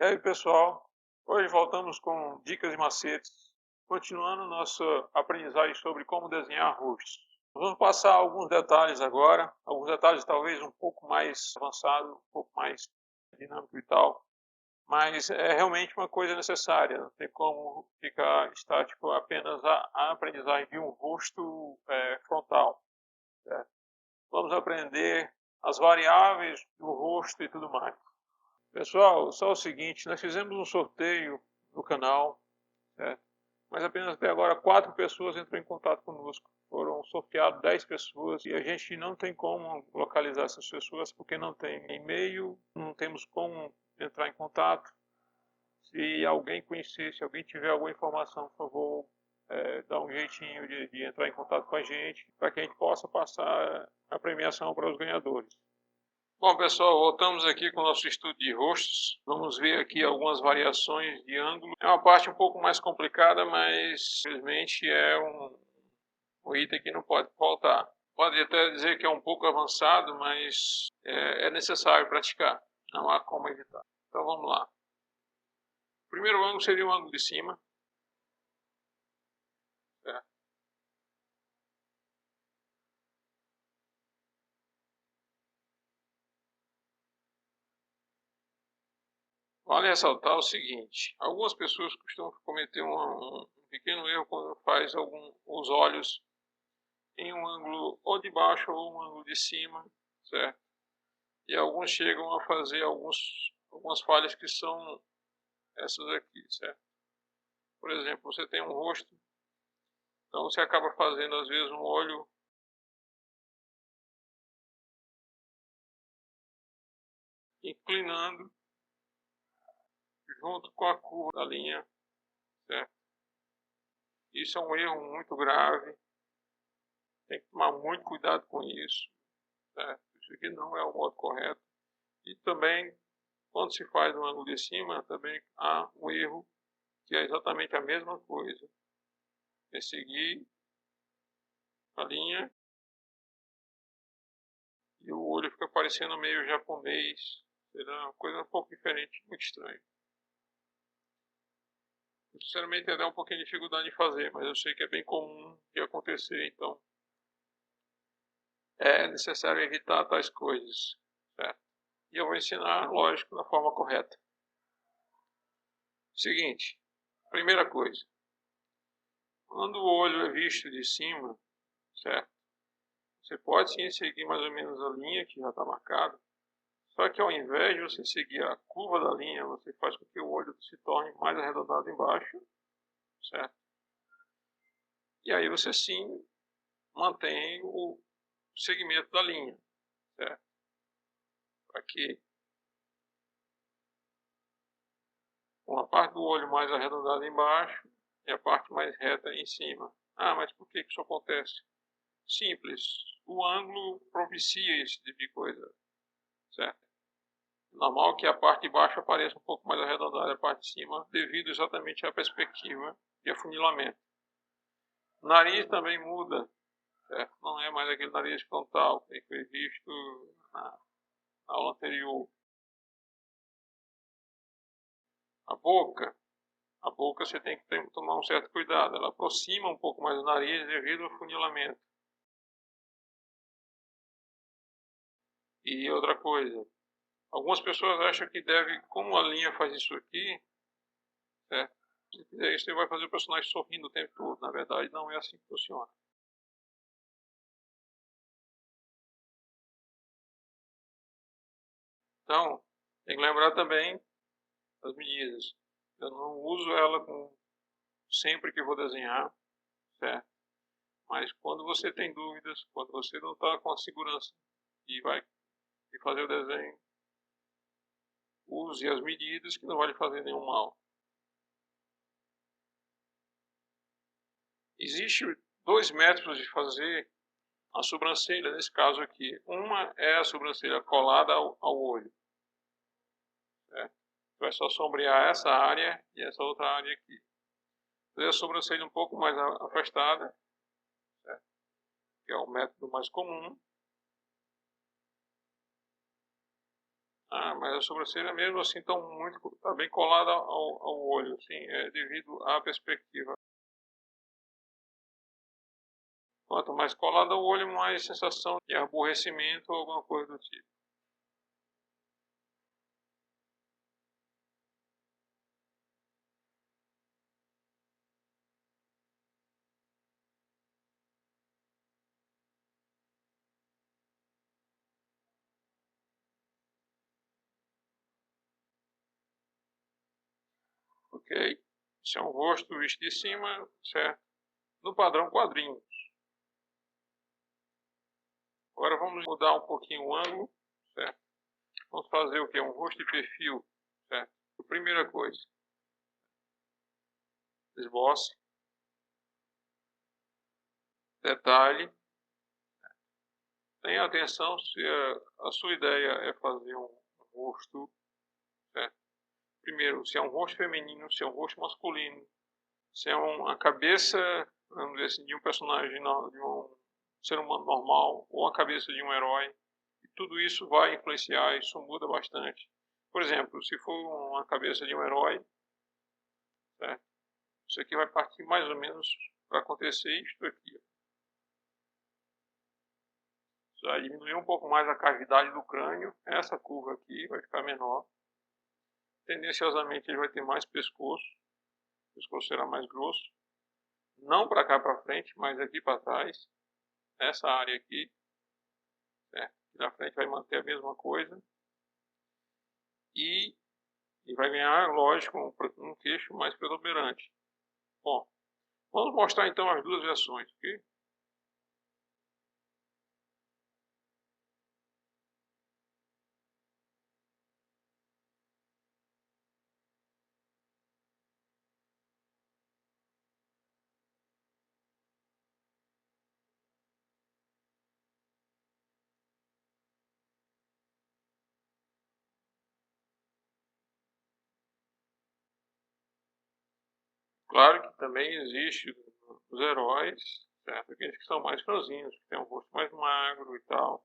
E aí, pessoal, hoje voltamos com dicas e macetes, continuando nossa aprendizagem sobre como desenhar rostos. Vamos passar alguns detalhes agora, alguns detalhes talvez um pouco mais avançados, um pouco mais dinâmico e tal, mas é realmente uma coisa necessária, não tem como ficar estático apenas a aprendizagem de um rosto frontal. Certo? Vamos aprender as variáveis do rosto e tudo mais. Pessoal, só o seguinte, nós fizemos um sorteio no canal, certo? Mas apenas até agora 4 pessoas entrou em contato conosco. Foram sorteadas 10 pessoas e a gente não tem como localizar essas pessoas porque não tem e-mail, não temos como entrar em contato. Se alguém conhecer, se alguém tiver alguma informação, por favor, dá um jeitinho de entrar em contato com a gente para que a gente possa passar a premiação para os ganhadores. Bom, pessoal, voltamos aqui com o nosso estudo de rostos. Vamos ver aqui algumas variações de ângulo. É uma parte um pouco mais complicada, mas infelizmente é um item que não pode faltar. Pode até dizer que é um pouco avançado, mas é necessário praticar. Não há como evitar. Então vamos lá. O primeiro ângulo seria o ângulo de cima. Certo? Vale ressaltar o seguinte, algumas pessoas costumam cometer um pequeno erro quando faz os olhos em um ângulo ou de baixo ou um ângulo de cima, certo? E alguns chegam a fazer algumas falhas que são essas aqui, certo? Por exemplo, você tem um rosto, então você acaba fazendo às vezes um olho inclinando junto com a curva da linha, certo? Isso é um erro muito grave, tem que tomar muito cuidado com isso, certo? Isso aqui não é o modo correto. E também, quando se faz no ângulo de cima, também há um erro que é exatamente a mesma coisa. É seguir a linha e o olho fica parecendo meio japonês. Será uma coisa um pouco diferente, muito estranho. Sinceramente, é dar um pouquinho de dificuldade de fazer, mas eu sei que é bem comum de acontecer, então é necessário evitar tais coisas, certo? E eu vou ensinar, lógico, da forma correta. Seguinte, primeira coisa, quando o olho é visto de cima, certo? Você pode sim seguir mais ou menos a linha que já está marcada, só que ao invés de você seguir a curva da linha, você faz com que o olho se torne mais arredondado embaixo, certo? E aí você sim mantém o segmento da linha, certo? Aqui, com a parte do olho mais arredondada embaixo e a parte mais reta em cima. Ah, mas por que isso acontece? Simples, o ângulo propicia esse tipo de coisa, certo? É normal que a parte de baixo apareça um pouco mais arredondada a parte de cima, devido exatamente à perspectiva de afunilamento. O nariz também muda, certo? Não é mais aquele nariz frontal que foi visto na aula anterior. A boca você tem que tomar um certo cuidado, ela aproxima um pouco mais o nariz devido ao afunilamento. E outra coisa, algumas pessoas acham que deve, como a linha faz isso aqui, certo? Se fizer isso, você vai fazer o personagem sorrindo o tempo todo. Na verdade, não é assim que funciona. Então, tem que lembrar também as medidas. Eu não uso ela sempre que vou desenhar, certo? Mas quando você tem dúvidas, quando você não está com a segurança e vai fazer o desenho, use as medidas que não vai lhe fazer nenhum mal. Existem 2 métodos de fazer a sobrancelha, nesse caso aqui. Uma é a sobrancelha colada ao olho, certo? Vai só sombrear essa área e essa outra área aqui. Fazer a sobrancelha um pouco mais afastada, certo? Que é o método mais comum. Ah, mas a sobrancelha mesmo assim tá bem colada ao olho, assim, é devido à perspectiva. Quanto mais colada ao olho, mais sensação de aborrecimento ou alguma coisa do tipo. Ok? Esse é um rosto visto de cima, certo? No padrão quadrinhos. Agora vamos mudar um pouquinho o ângulo, certo? Vamos fazer o que? Um rosto de perfil, certo? A primeira coisa, esboço, detalhe. Tenha atenção se a sua ideia é fazer um rosto, certo? Primeiro, se é um rosto feminino, se é um rosto masculino, se é uma cabeça, vamos dizer assim, de um personagem, de um ser humano normal, ou a cabeça de um herói. E tudo isso vai influenciar, isso muda bastante. Por exemplo, se for uma cabeça de um herói, certo? Isso aqui vai partir mais ou menos para acontecer isto aqui. Isso vai diminuir um pouco mais a cavidade do crânio. Essa curva aqui vai ficar menor. Tendenciosamente ele vai ter mais pescoço. O pescoço será mais grosso. Não para cá para frente, mas aqui para trás. Essa área aqui. Certo? Aqui na frente vai manter a mesma coisa. E vai ganhar, lógico, um queixo mais predominante. Bom, vamos mostrar então as duas versões, ok? Claro que também existe os heróis, certo? Aqueles que são mais franzinos, que têm um rosto mais magro e tal.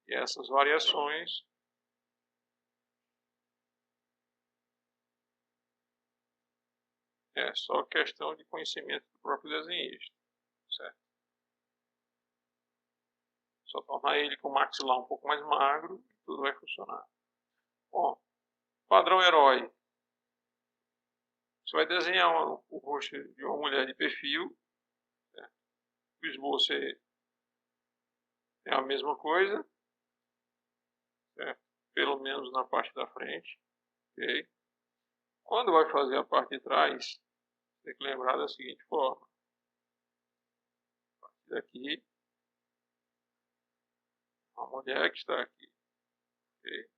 E essas variações é só questão de conhecimento do próprio desenhista, certo? Só tornar ele com o maxilar um pouco mais magro e tudo vai funcionar. Bom, padrão herói. Você vai desenhar o rosto de uma mulher de perfil, certo? O esboço é a mesma coisa, certo? Pelo menos na parte da frente, ok? Quando vai fazer a parte de trás, tem que lembrar da seguinte forma. A partir daqui, a mulher que está aqui, ok?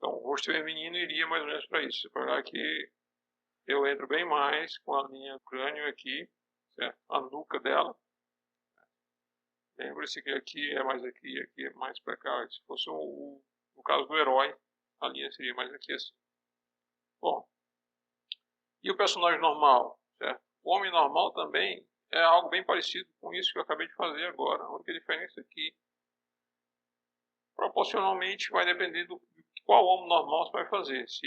Então, o rosto feminino iria mais ou menos para isso. Para que eu entro bem mais com a linha crânio aqui, certo? A nuca dela. Lembre-se que aqui é mais para cá. Se fosse o caso do herói, a linha seria mais aqui assim. Bom, e o personagem normal, certo? O homem normal também é algo bem parecido com isso que eu acabei de fazer agora. A única diferença aqui, proporcionalmente, vai depender do qual homem normal você vai fazer. Se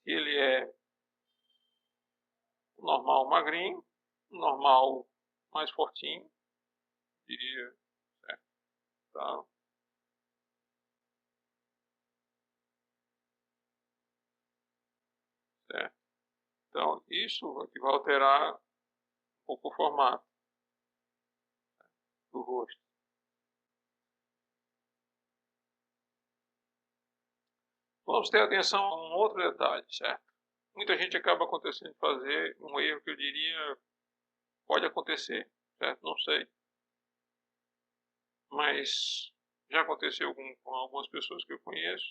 ele é normal magrinho, normal mais fortinho, diria, certo? Tá? Certo? Então, isso aqui vai alterar um pouco o formato do rosto. Vamos ter atenção a um outro detalhe, certo? Muita gente acaba acontecendo de fazer um erro que eu diria pode acontecer, certo? Não sei. Mas já aconteceu com algumas pessoas que eu conheço.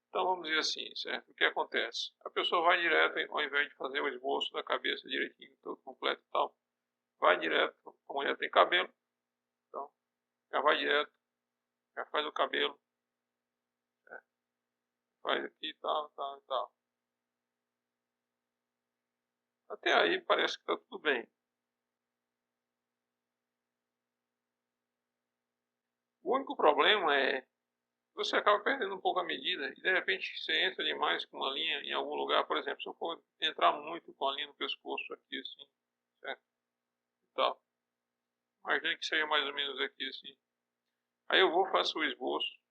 Então vamos dizer assim, certo? O que acontece? A pessoa vai direto, ao invés de fazer o esboço da cabeça direitinho, todo completo e tal, vai direto, a mulher tem cabelo, então já vai direto, já faz o cabelo, certo? Faz aqui e tal, tal e tal. Até aí parece que está tudo bem. O único problema é você acaba perdendo um pouco a medida e de repente você entra demais com uma linha em algum lugar. Por exemplo, se eu for entrar muito com a linha no pescoço aqui assim, certo? E tal. Imagina que seja mais ou menos aqui assim. Aí eu vou faço o esboço.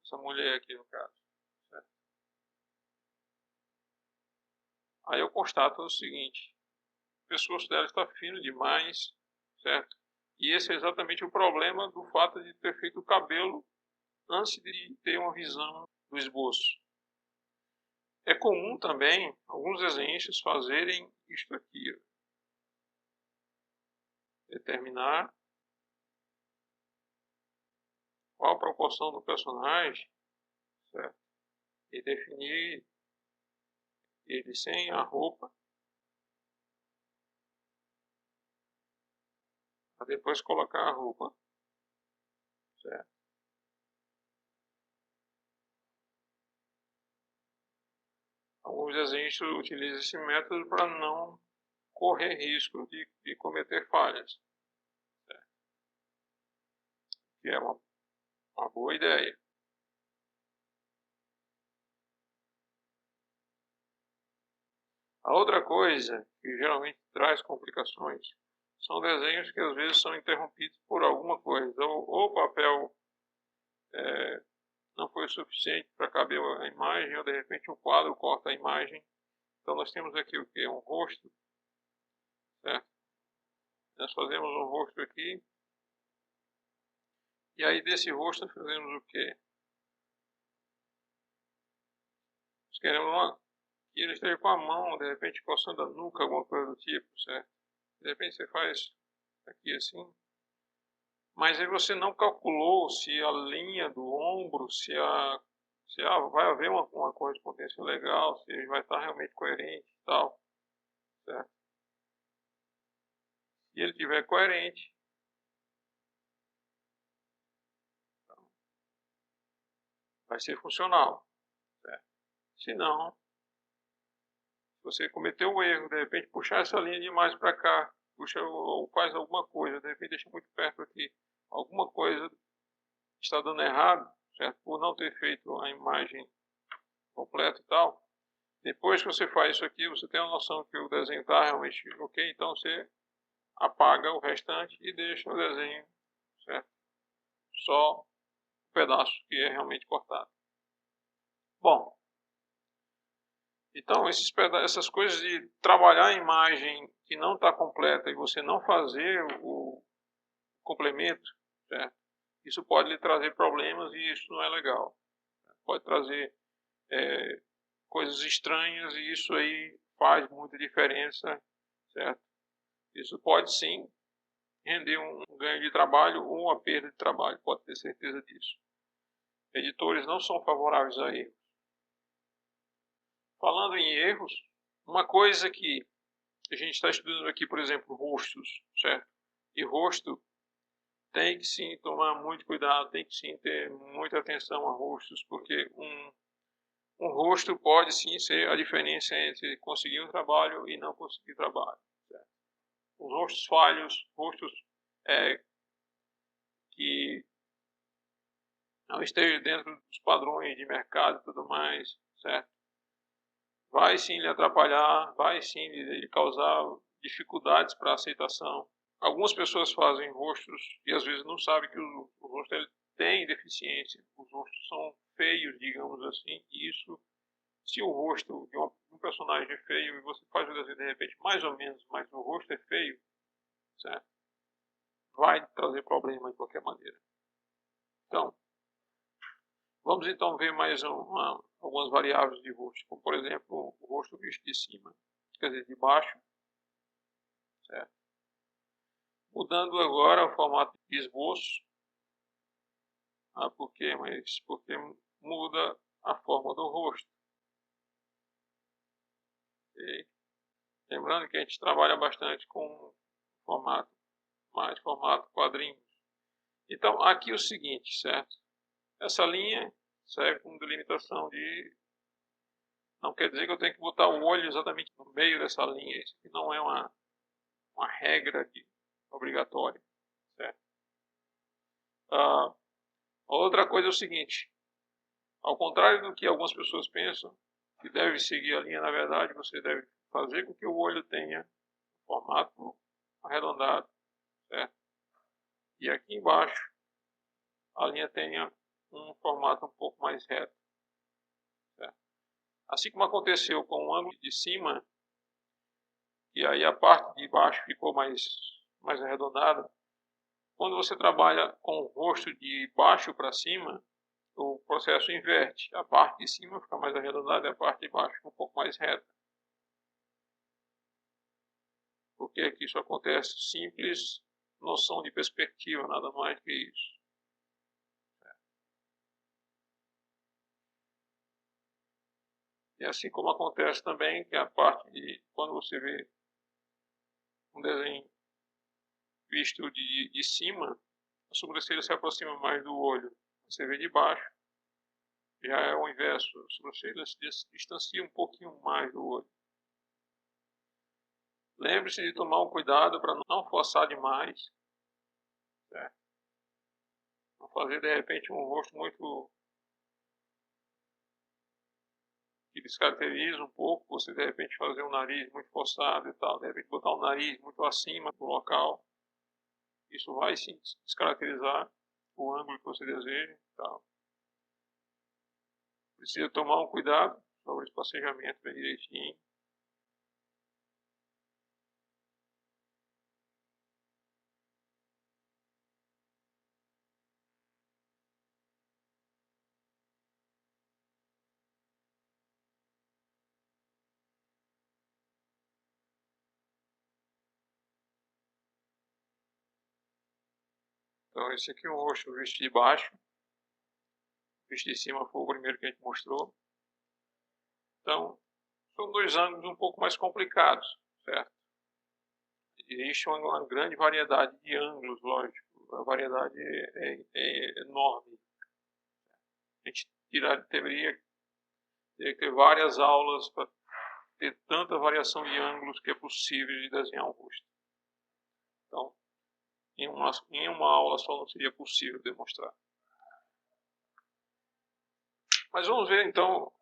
Essa mulher aqui no caso. Certo? Aí eu constato o seguinte. O pescoço dela está fino demais. Certo? E esse é exatamente o problema do fato de ter feito o cabelo antes de ter uma visão do esboço. É comum também alguns desenhistas fazerem isto aqui. Ó. Determinar qual a proporção do personagem, certo? E definir ele sem a roupa, para depois colocar a roupa, certo? Alguns desenhistas utilizam esse método para não correr risco de cometer falhas, certo? Que é uma boa ideia. A outra coisa que geralmente traz complicações são desenhos que às vezes são interrompidos por alguma coisa, ou o papel não foi suficiente para caber a imagem, ou de repente o quadro corta a imagem. Então nós temos aqui o que? Um rosto, certo? Nós fazemos um rosto aqui, e aí desse rosto nós fazemos o que? Nós queremos que ele esteja com a mão, de repente coçando a nuca, alguma coisa do tipo, certo? De repente você faz aqui assim, mas aí você não calculou se a linha do ombro, se vai haver uma correspondência legal, se ele vai estar realmente coerente e tal, certo? Se ele estiver coerente, então, vai ser funcional, certo? Se não, você cometeu o erro, de repente puxar essa linha demais para cá, puxa ou faz alguma coisa, de repente deixa muito perto aqui, alguma coisa está dando errado, certo? Por não ter feito a imagem completa e tal. Depois que você faz isso aqui, você tem a noção que o desenho está realmente ok, então você apaga o restante e deixa o desenho, certo? Só o pedaço que é realmente cortado. Bom, então essas coisas de trabalhar a imagem que não está completa e você não fazer o complemento, certo? Isso pode lhe trazer problemas e isso não é legal. Pode trazer coisas estranhas e isso aí faz muita diferença, certo? Isso pode sim render um ganho de trabalho ou uma perda de trabalho, pode ter certeza disso. Editores não são favoráveis a erros. Falando em erros, uma coisa que a gente está estudando aqui, por exemplo, rostos, certo? E rosto tem que sim tomar muito cuidado, tem que sim ter muita atenção a rostos, porque um rosto pode sim ser a diferença entre conseguir um trabalho e não conseguir trabalho. Certo? Os rostos falhos, rostos que não estejam dentro dos padrões de mercado e tudo mais, certo? Vai sim lhe atrapalhar, vai sim lhe causar dificuldades para a aceitação. Algumas pessoas fazem rostos e às vezes não sabem que o rosto tem deficiência. Os rostos são feios, digamos assim, e isso, se o rosto de um personagem é feio e você faz o desenho de repente mais ou menos, mas o rosto é feio, certo? Vai trazer problema de qualquer maneira. Então, vamos então ver mais algumas variáveis de rosto, como por exemplo o rosto visto de cima, quer dizer, de baixo, certo? Mudando agora o formato de esboço. Por quê? Mas porque muda a forma do rosto. Okay? Lembrando que a gente trabalha bastante com formato quadrinhos. Então, aqui é o seguinte, certo? Essa linha serve como delimitação de Não quer dizer que eu tenho que botar o olho exatamente no meio dessa linha. Isso aqui não é uma regra obrigatória, certo? Outra coisa é o seguinte, ao contrário do que algumas pessoas pensam, que deve seguir a linha, na verdade, você deve fazer com que o olho tenha formato arredondado, certo? E aqui embaixo a linha tenha um formato um pouco mais reto, certo? Assim como aconteceu com o ângulo de cima, e aí a parte de baixo ficou mais arredondada, quando você trabalha com o rosto de baixo para cima, o processo inverte. A parte de cima fica mais arredondada e a parte de baixo fica um pouco mais reta. Por que que isso acontece? Simples noção de perspectiva, nada mais que isso. E assim como acontece também que a parte de quando você vê um desenho visto de cima, a sobrancelha se aproxima mais do olho. Você vê de baixo, já é o inverso. A sobrancelha se distancia um pouquinho mais do olho. Lembre-se de tomar um cuidado para não forçar demais, certo? Não fazer de repente um rosto muito que descaracteriza um pouco, você de repente fazer um nariz muito forçado e tal, de repente botar o nariz muito acima do local, isso vai sim descaracterizar o ângulo que você deseja e tal. Precisa tomar um cuidado sobre o espacejamento bem direitinho. Então esse aqui é o rosto visto de baixo, visto de cima foi o primeiro que a gente mostrou. Então são dois ângulos um pouco mais complicados, certo? Existe uma grande variedade de ângulos, lógico, a variedade é enorme. A gente teria ter várias aulas para ter tanta variação de ângulos que é possível de desenhar um rosto. Então, em uma aula só não seria possível demonstrar. Mas vamos ver então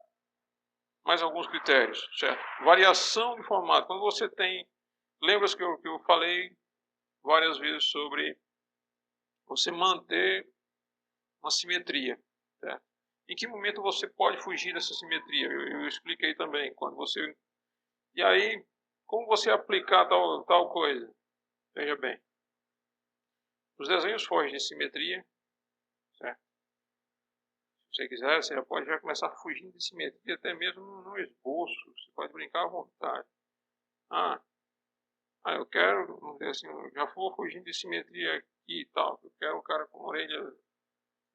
mais alguns critérios, certo? Variação de formato. Quando você tem, lembra-se que eu falei várias vezes sobre você manter uma simetria, certo? Em que momento você pode fugir dessa simetria? Eu expliquei também. Quando você... E aí, como você aplicar tal coisa? Veja bem. Os desenhos fogem de simetria, certo? Se você quiser, você já pode começar fugindo de simetria até mesmo no esboço. Você pode brincar à vontade. Eu quero, vamos dizer assim, eu já vou fugindo de simetria aqui e tal. Eu quero um cara com orelha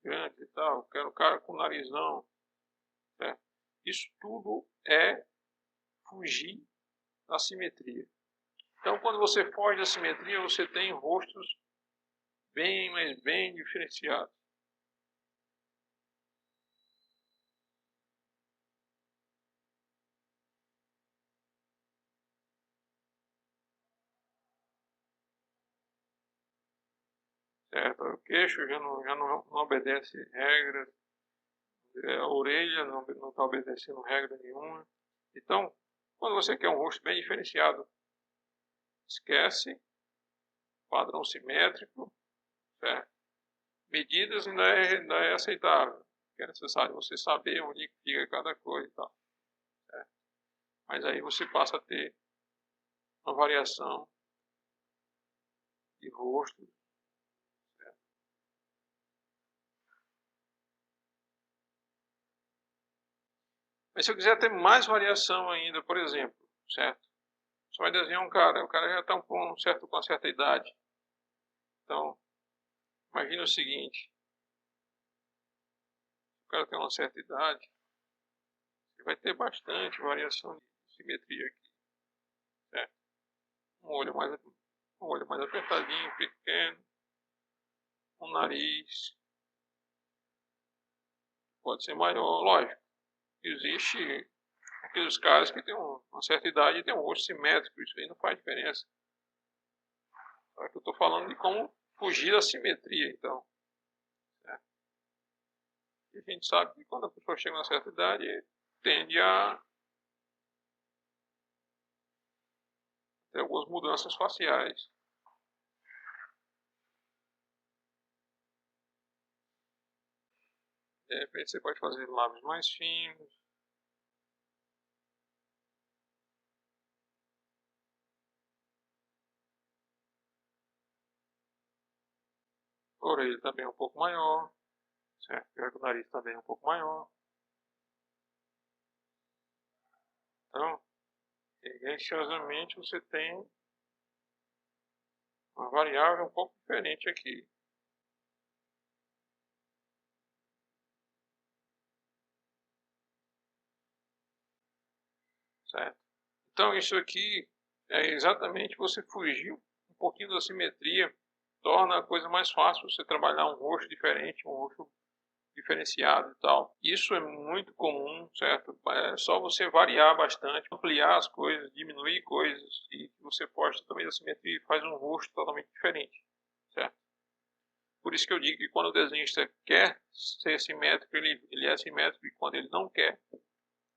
grande e tal. Eu quero um cara com narizão, certo? Isso tudo é fugir da simetria. Então, quando você foge da simetria, você tem rostos mas bem diferenciados. Certo? O queixo já não obedece regras, a orelha não está obedecendo regra nenhuma. Então, quando você quer um rosto bem diferenciado, esquece padrão simétrico, certo? Medidas ainda é aceitável, porque é necessário você saber onde fica cada coisa e tal, certo? Mas aí você passa a ter uma variação de rosto. Mas se eu quiser ter mais variação ainda, por exemplo, certo? Você vai desenhar um cara, o cara já está com uma certa idade. Então, imagina o seguinte, o cara tem uma certa idade, você vai ter bastante variação de simetria aqui, certo? Um olho mais apertadinho, pequeno, um nariz, pode ser maior, lógico. Existe aqueles caras que têm uma certa idade e têm um rosto simétrico, isso aí não faz diferença. Só que eu estou falando de como fugir da simetria, então. Né? E a gente sabe que quando a pessoa chega a uma certa idade, tende a ter algumas mudanças faciais. De repente você pode fazer lábios mais finos. A orelha também é um pouco maior. Certo? O nariz também é um pouco maior. Então, tendenciosamente você tem uma variável um pouco diferente aqui. Certo? Então isso aqui é exatamente você fugir um pouquinho da simetria, torna a coisa mais fácil você trabalhar um rosto diferente, um rosto diferenciado e tal. Isso é muito comum, certo? É só você variar bastante, ampliar as coisas, diminuir coisas e você posta também a simetria e faz um rosto totalmente diferente, certo? Por isso que eu digo que quando o desenhista quer ser simétrico, ele é simétrico, e quando ele não quer,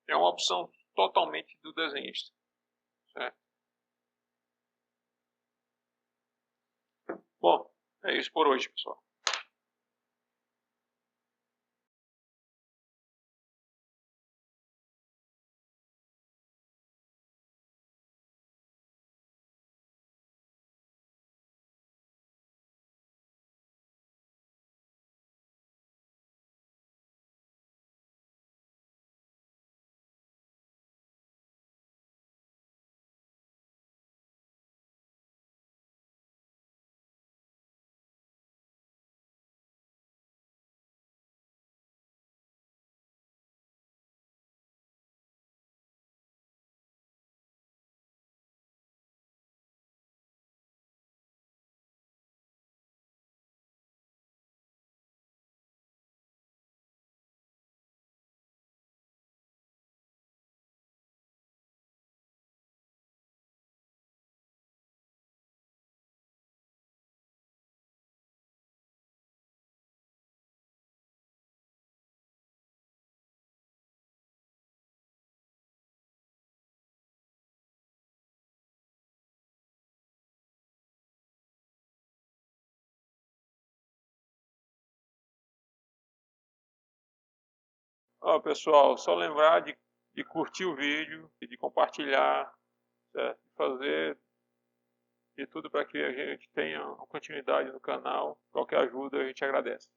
é uma opção totalmente do desenhista, certo? Bom, é isso por hoje, pessoal. Ó, pessoal, só lembrar de curtir o vídeo e de compartilhar, certo? De fazer de tudo para que a gente tenha uma continuidade no canal. Qualquer ajuda a gente agradece.